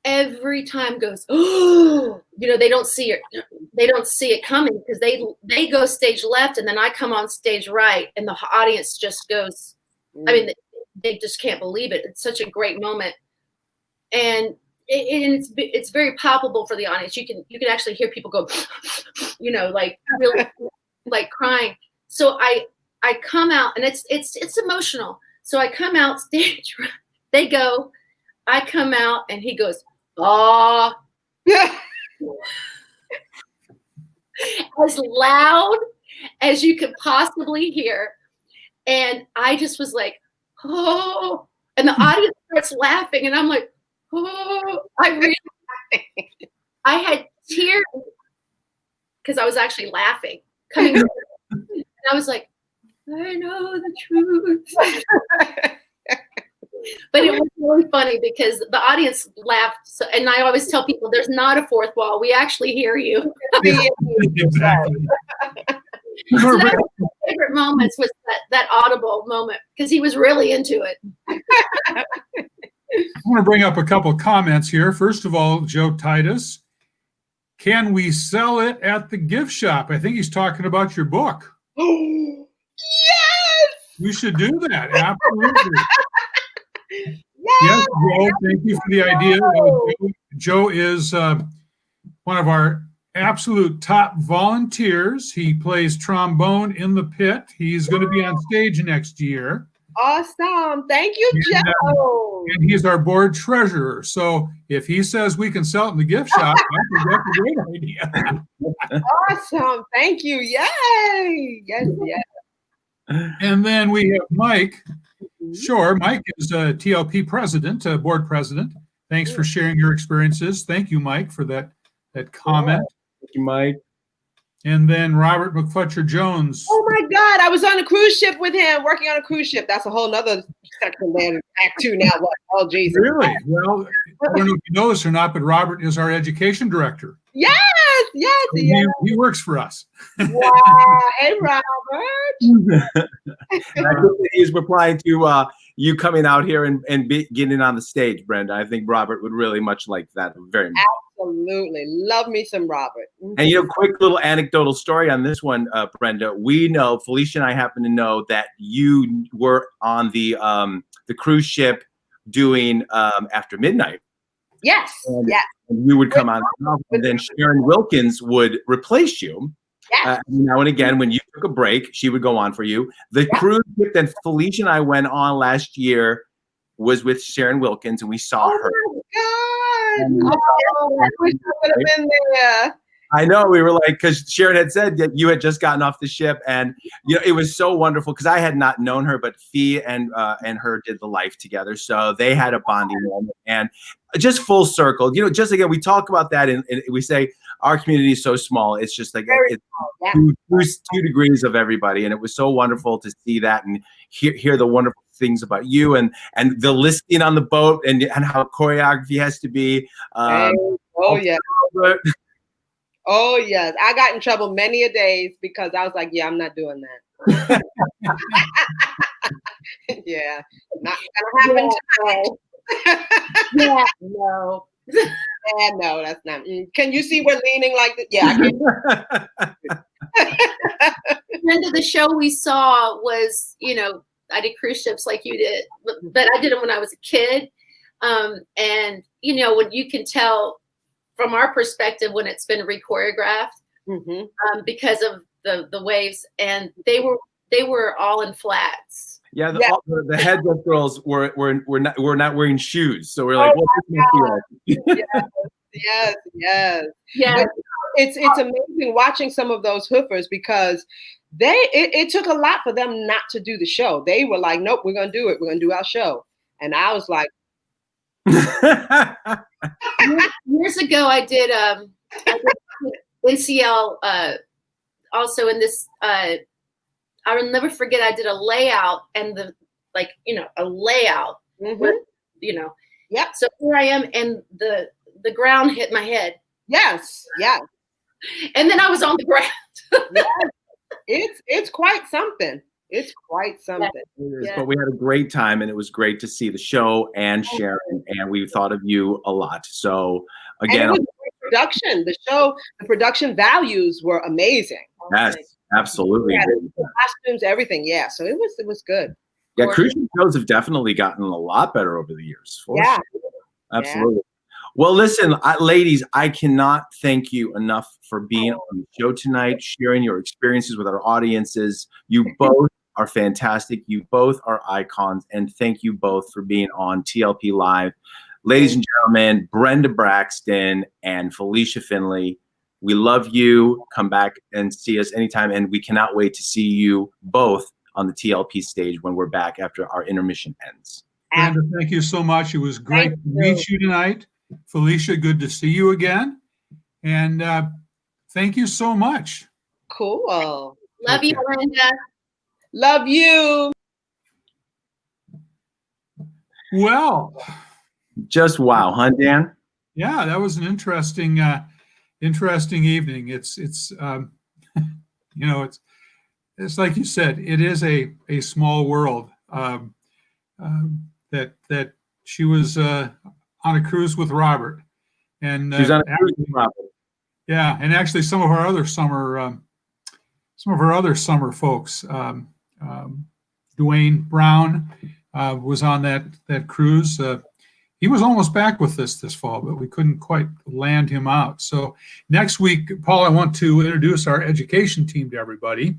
every time goes, oh, they don't see it coming because they go stage left, and then I come on stage right, and the audience just goes, I mean, they just can't believe it. It's such a great moment, and it's very palpable for the audience. You can actually hear people go, like really like crying. So I come out, and it's emotional. So I come out stage, they go, I come out, and he goes, "Ah," as loud as you could possibly hear, and I just was like, "Oh," and the audience starts laughing, and I'm like, "Oh," I had tears because I was actually laughing coming, and I was like, "I know the truth." But it was really funny because the audience laughed. So, and I always tell people there's not a fourth wall. We actually hear you. Exactly. So that was my favorite moments was that audible moment because he was really into it. I want to bring up a couple of comments here. First of all, Joe Titus, can we sell it at the gift shop? I think he's talking about your book. Yes. We should do that. Absolutely. Yes, Joe, thank you for the idea. Joe is one of our absolute top volunteers. He plays trombone in the pit. He's going to be on stage next year. Awesome. Thank you, Joe. And he's our board treasurer. So if he says we can sell it in the gift shop, I think that's a great idea. Awesome. Thank you. Yay. Yes. And then we have Mike. Sure, Mike is a TLP president, board president. Thanks for sharing your experiences. Thank you, Mike, for that comment. Thank you, Mike. And then Robert McFletcher Jones. Oh my God, I was on a cruise ship with him, working on a cruise ship. That's a whole nother section there. Act 2 now. What? Oh, Jesus. Really? Well, I don't know if you know this or not, but Robert is our education director. Yes. He works for us. Wow. Hey, Robert. He's replying to you coming out here and getting on the stage, Brenda. I think Robert would really much like that very much. Absolutely. Love me some Robert. And quick little anecdotal story on this one, Brenda. We know, Felicia and I happen to know that you were on the cruise ship doing After Midnight. Yes. Yes. And you would come on, and then Sharon Wilkins would replace you. Yes. Now and again, when you took a break, she would go on for you. The cruise ship that Felicia and I went on last year was with Sharon Wilkins, and we saw her. Oh my God! I wish I would have been there. I know, we were like, because Sharon had said that you had just gotten off the ship, and it was so wonderful because I had not known her, but Fee and her did the life together, so they had a bonding moment, and just full circle. Just again, we talk about that, and we say our community is so small. It's just like it's two degrees of everybody, and it was so wonderful to see that and hear the wonderful things about you and the listing on the boat and how choreography has to be. Oh yeah. Oh yes, I got in trouble many a days because I was like, "Yeah, I'm not doing that." Yeah, not gonna happen tonight. Yeah, no. Yeah, no, that's not. Can you see we're leaning like this? Yeah, I can. End of the show we saw was, I did cruise ships like you did, but I did them when I was a kid, and when you can tell. From our perspective, when it's been re-choreographed, because of the waves, and they were all in flats. Yeah, the headless girls were not wearing shoes, so we're like, yes. Yeah. It's amazing watching some of those hoofers because it took a lot for them not to do the show. They were like, nope, we're gonna do it. We're gonna do our show, and I was like. Years ago, I did NCL also in this. I will never forget. I did a layout and a layout. With, Yep. So here I am, and the ground hit my head. Yes. Yeah. And then I was on the ground. Yes. It's quite something. It's quite something. Yeah. But we had a great time, and it was great to see the show and Sharon, and we thought of you a lot. So again, and it was great production. The production values were amazing. Yes, absolutely. The costumes, everything. Yeah. So it was good. Yeah, cruise ship shows have definitely gotten a lot better over the years. Sure. Absolutely. Well, listen, ladies, I cannot thank you enough for being on the show tonight, sharing your experiences with our audiences. You both are fantastic. You both are icons. And thank you both for being on TLP Live. Ladies and gentlemen, Brenda Braxton and Felicia Finley, we love you. Come back and see us anytime. And we cannot wait to see you both on the TLP stage when we're back after our intermission ends. Brenda, thank you so much. It was great to meet you tonight. Felicia, good to see you again. And thank you so much. Cool. Love you, Brenda. Love you. Well, just wow, huh, Dan? Yeah, that was an interesting evening. It's it's like you said, it is a small world. That she was on a cruise with Robert, and she's on a cruise with Robert. Yeah, and actually some of our other summer folks, Dwayne Brown was on that cruise. He was almost back with us this fall, but we couldn't quite land him out. So next week, Paul, I want to introduce our education team to everybody.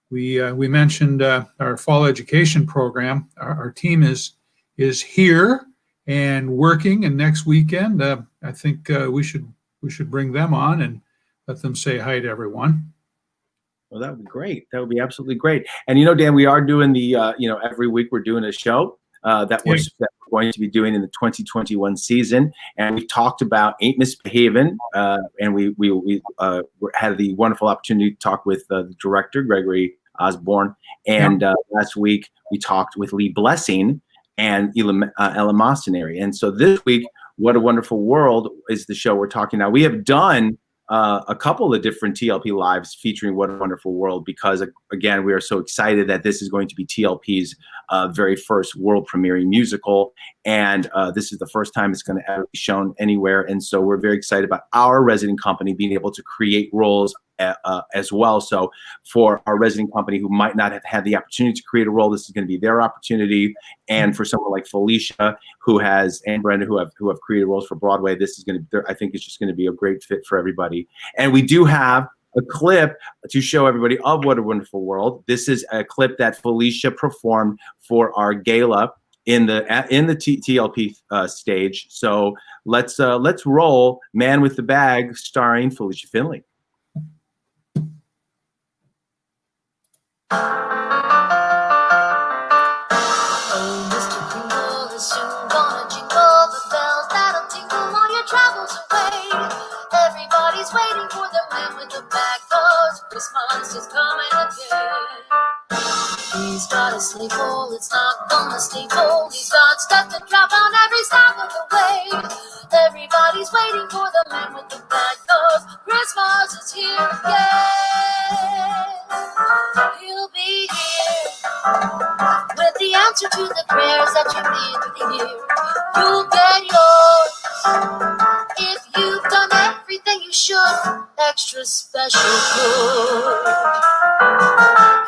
We mentioned our fall education program. Our team is here and working, and next weekend, I think we should bring them on and let them say hi to everyone. Well, that would be great. That would be absolutely great. And Dan, we are doing the every week we're doing a show that we're going to be doing in the 2021 season, and we talked about Ain't Misbehavin', and we had the wonderful opportunity to talk with the director Gregory Osborne, and last week we talked with Lee Blessing and Ella Mossinary. And so this week, What a Wonderful World is the show we're talking now. We have done a couple of different TLP lives featuring What a Wonderful World, because again, we are so excited that this is going to be TLP's very first world premiering musical, and this is the first time it's going to ever be shown anywhere. And so we're very excited about our resident company being able to create roles as well. So for our resident company who might not have had the opportunity to create a role, this is going to be their opportunity. And for someone like Felicia, and Brenda, who have created roles for Broadway, this is going to, I think it's just going to be a great fit for everybody. And we do have a clip to show everybody of What a Wonderful World. This is a clip that Felicia performed for our gala in the TLP stage. So let's roll Man with the Bag, starring Felicia Finley. Oh, Mr. Kringle is soon gonna jingle the bells that'll tingle all your travels away. Everybody's waiting for the man with the bag, 'cause Christmas is coming again. He's got a sleigh full, it's not gonna stay full. He's got stuff to drop on every stop of the way. Everybody's waiting for the man with the bag, 'cause Christmas is here again. He'll be here with the answer to the prayers that you need to hear. You'll get yours if you've done everything you should. Extra special good.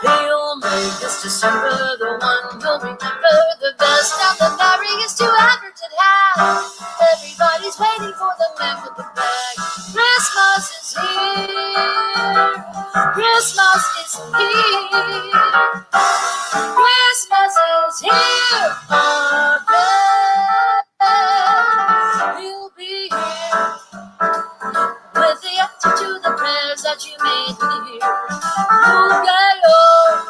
He'll make this December the one you'll remember, the best and the merriest you ever did have. Everybody's waiting for the man with the bag. Christmas is here. Christmas is here. Christmas is here again. He'll be here with the answer to the prayers that you made through the year. You'll get yours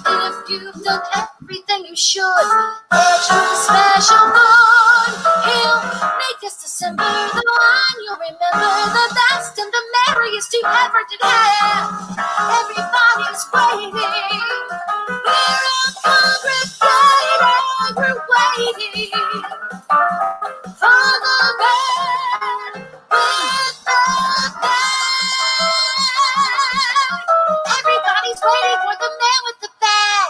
if you've done everything you should. Extra special good. He'll make this December the one you'll remember, the best and the merriest you ever did have. Everybody's waiting. We're all congregated. We're waiting for the man with the bag. Everybody's waiting for the man with the bag.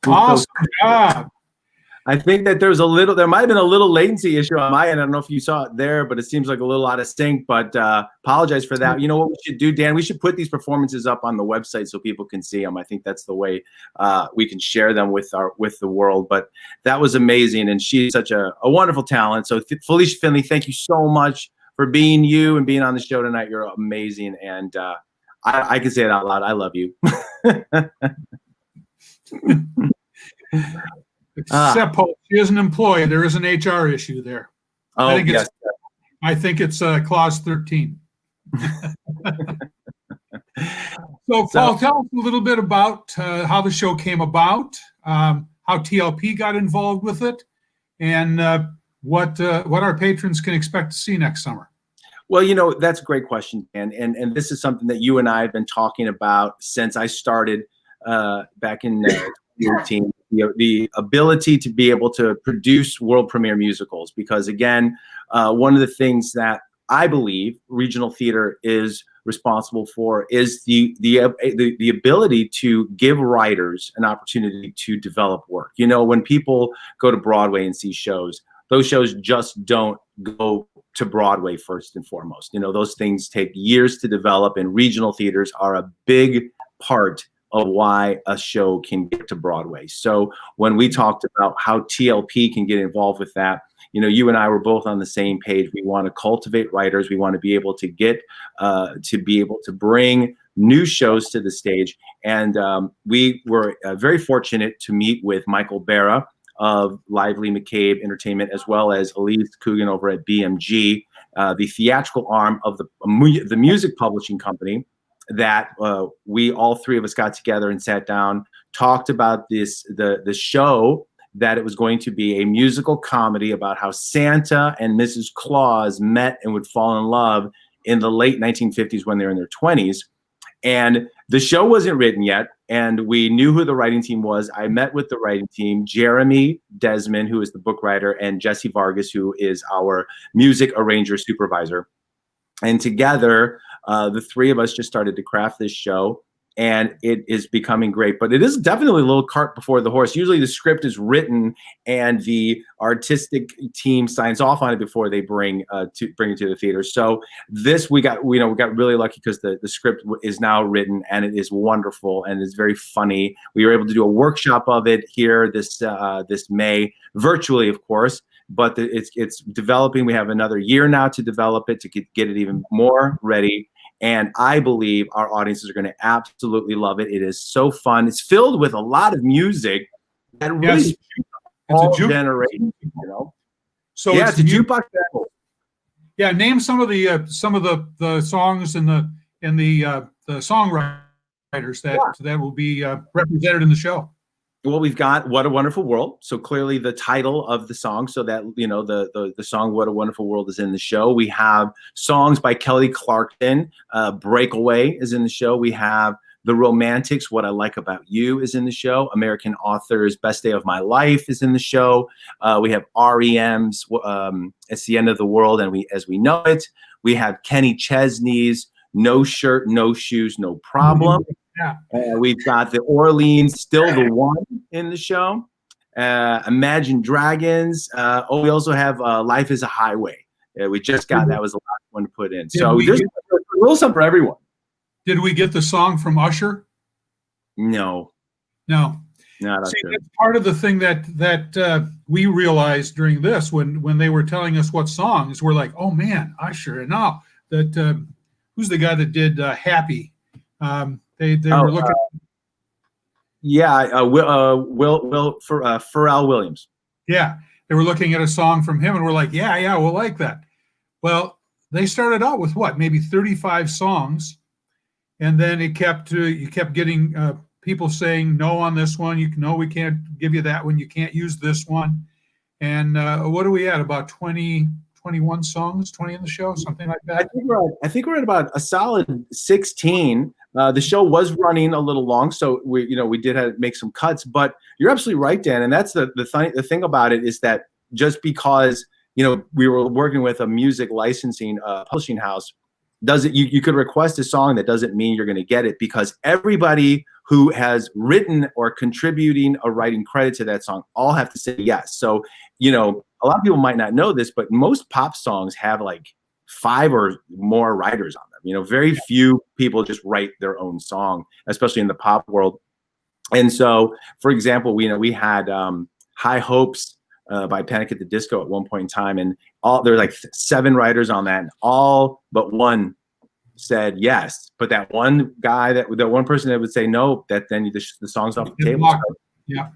Awesome job. I think that there might have been a little latency issue on my end. I don't know if you saw it there, but it seems like a little out of sync, but apologize for that. You know what we should do, Dan? We should put these performances up on the website so people can see them. I think that's the way we can share them with the world. But that was amazing, and she's such a wonderful talent. So Felicia Finley, thank you so much for being you and being on the show tonight. You're amazing, and I can say it out loud. I love you. Except she isn't employed. There is an HR issue there. Oh, yes. I think it's clause 13. So, Paul, tell us a little bit about how the show came about, how TLP got involved with it, and what our patrons can expect to see next summer. Well, you know, that's a great question, Dan. And this is something that you and I have been talking about since I started back in 2018. The ability to be able to produce world premiere musicals, because again, one of the things that I believe regional theater is responsible for is the ability to give writers an opportunity to develop work. You know, when people go to Broadway and see shows, those shows just don't go to Broadway first and foremost. You know, those things take years to develop, and regional theaters are a big part of why a show can get to Broadway. So when we talked about how TLP can get involved with that, you know, you and I were both on the same page. We want to cultivate writers. We want to be able to get, to bring new shows to the stage. And we were very fortunate to meet with Michael Barra of Lively McCabe Entertainment, as well as Elise Coogan over at BMG, the theatrical arm of the music publishing company, that we all three of us got together and sat down, talked about the show, that it was going to be a musical comedy about how Santa and Mrs. Claus met and would fall in love in the late 1950s when they were in their 20s. And The show wasn't written yet, and we knew who the writing team was. I met with the writing team, Jeremy Desmond, who is the book writer, and Jesse Vargas, who is our music arranger supervisor. And together, the three of us just started to craft this show, and it is becoming great. But it is definitely a little cart before the horse. Usually the script is written and the artistic team signs off on it before they bring it to the theater. So this we got really lucky because the script is now written, and it is wonderful and it's very funny. We were able to do a workshop of it here this May, virtually, of course. But it's developing. We have another year now to develop it, to get it even more ready. And I believe our audiences are going to absolutely love it. It is so fun. It's filled with a lot of music that really speaks to all generations, you know. So yeah, it's a jukebox. Yeah, name some of the songs and the songwriters that will be represented in the show. Well, we've got "What a Wonderful World," so clearly the title of the song, so that the song "What a Wonderful World" is in the show. We have songs by Kelly Clarkson. "Breakaway" is in the show. We have The Romantics, "What I Like About You" is in the show. American Authors' "Best Day of My Life" is in the show. We have REM's "It's the End of the World and As We Know It." We have Kenny Chesney's "No Shirt, No Shoes, No Problem." Yeah. We've got the Orleans "Still the One" in the show. Imagine Dragons. We also have "Life is a Highway." We just got that was the last one to put in. So there's a little something for everyone. Did we get the song from Usher? No. No. No, See, that's part of the thing that we realized during this when they were telling us what songs. We're like, oh man, Usher. And now that who's the guy that did "Happy"? They were looking. Pharrell Williams. Yeah, they were looking at a song from him, and we're like, yeah, we'll like that. Well, they started out with maybe 35 songs, and then you kept getting people saying no on this one. We can't give you that one. You can't use this one. And what are we at? About 21 songs, 20 in the show, something like that. I think we're at about a solid 16. The show was running a little long, so we did have to make some cuts. But you're absolutely right, Dan. And that's the thing about it is that just because we were working with a music licensing publishing house, you could request a song. That doesn't mean you're going to get it, because everybody who has written or contributing a writing credit to that song all have to say yes. So a lot of people might not know this, but most pop songs have like 5 or more writers on them. Very few people just write their own song, especially in the pop world. And so, for example, we had "High Hopes" by Panic at the Disco at one point in time, and there were like 7 writers on that, and all but one said yes. But that one guy, that one person that would say no, that then the song's off the table. Yeah.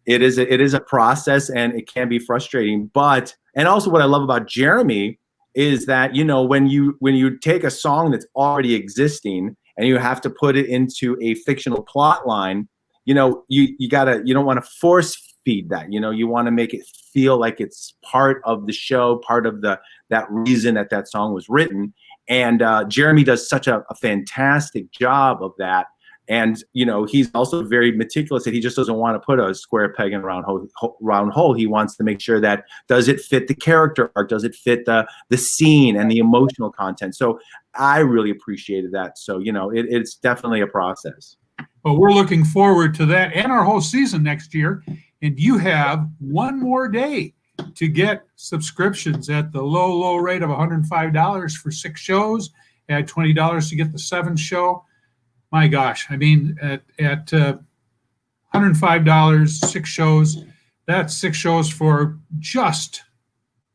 It is a process, and it can be frustrating. And also what I love about Jeremy is that when you take a song that's already existing and you have to put it into a fictional plot line, you don't want to force feed that. You want to make it feel like it's part of the show, part of that reason that song was written. And Jeremy does such a fantastic job of that. And he's also very meticulous, that he just doesn't want to put a square peg in a round hole. He wants to make sure that, does it fit the character arc? Does it fit the scene and the emotional content? So I really appreciated that. So it's definitely a process. Well, we're looking forward to that and our whole season next year. And you have one more day to get subscriptions at the low rate of $105 for 6 shows. Add $20 to get the 7th show. My gosh, I mean, at $105, 6 shows, that's 6 shows for just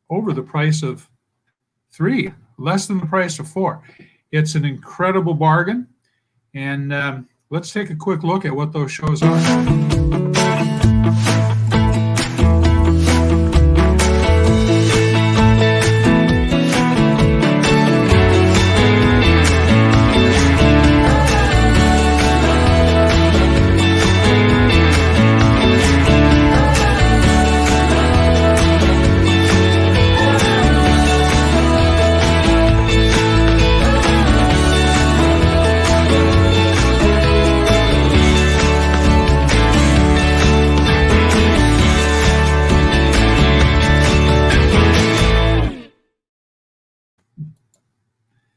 over the price of 3, less than the price of 4. It's an incredible bargain. And let's take a quick look at what those shows are.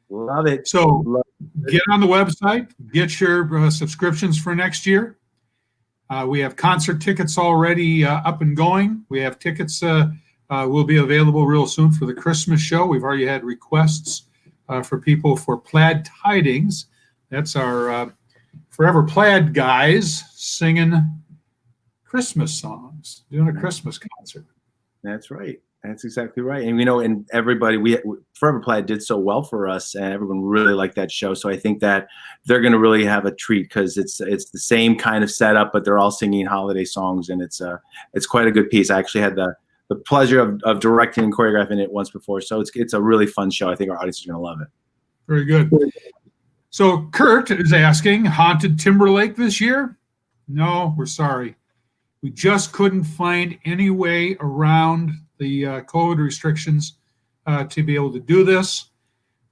Love it. So Love get on the website, get your subscriptions for next year. We have concert tickets already up and going. We have tickets will be available real soon for the Christmas show. We've already had requests for people for Plaid Tidings. That's our Forever Plaid guys singing Christmas songs, doing a Christmas concert. That's right. That's exactly right. And and everybody, Forever Plaid did so well for us, and everyone really liked that show. So I think that they're going to really have a treat because it's the same kind of setup, but they're all singing holiday songs, and it's quite a good piece. I actually had the pleasure of directing and choreographing it once before, so it's a really fun show. I think our audience is going to love it. Very good. So Kurt is asking, haunted Timberlake this year? No, we're sorry. We just couldn't find any way around the COVID restrictions to be able to do this.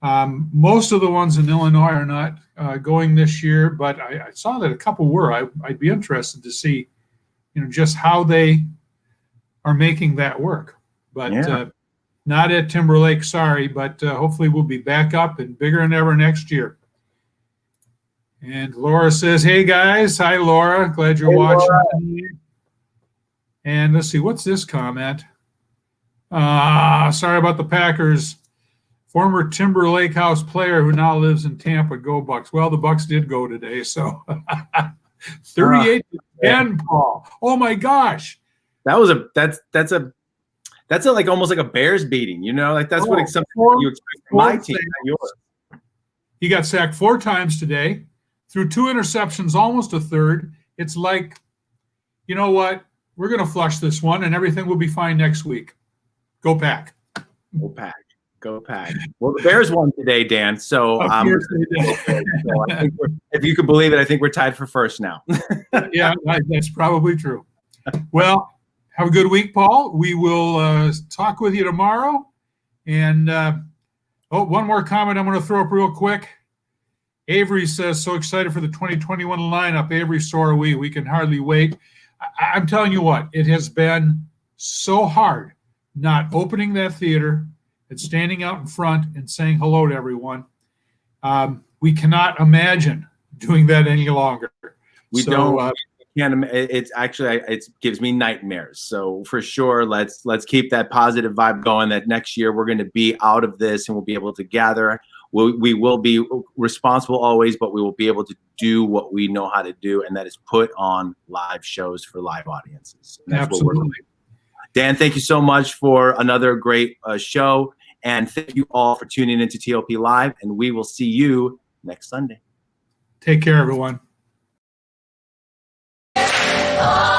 Most of the ones in Illinois are not going this year, but I saw that a couple were. I'd be interested to see, just how they are making that work. But not at Timberlake, sorry, but hopefully we'll be back up and bigger than ever next year. And Laura says, hey guys. Hi, Laura. Glad you're watching. Laura. And let's see, what's this comment? Sorry about the Packers. Former Timberlake House player who now lives in Tampa. Go Bucks. Well, the Bucks did go today, so 38-10, Paul. Oh my gosh. That's like almost like a Bears beating, like that's what something you expect from my team, not yours. He got sacked 4 times today, threw 2 interceptions, almost a third. It's like, you know what? We're going to flush this one, and everything will be fine next week. Go Pack. Go Pack. Go Pack. Well, the Bears won today, Dan. So, of course they did. So I think if you could believe it, I think we're tied for first now. Yeah, that's probably true. Well, have a good week, Paul. We will talk with you tomorrow. And one more comment I'm going to throw up real quick. Avery says, so excited for the 2021 lineup. Avery, so are we. We can hardly wait. I'm telling you what, it has been so hard not opening that theater and standing out in front and saying hello to everyone. We cannot imagine doing that any longer. We don't. It's actually, it gives me nightmares. So for sure, let's keep that positive vibe going, that next year we're going to be out of this and we'll be able to gather. We will be responsible always, but we will be able to do what we know how to do, and that is put on live shows for live audiences. And that's absolutely. What we're doing. Dan, thank you so much for another great show, and thank you all for tuning into TLP Live, and we will see you next Sunday. Take care, everyone. Oh.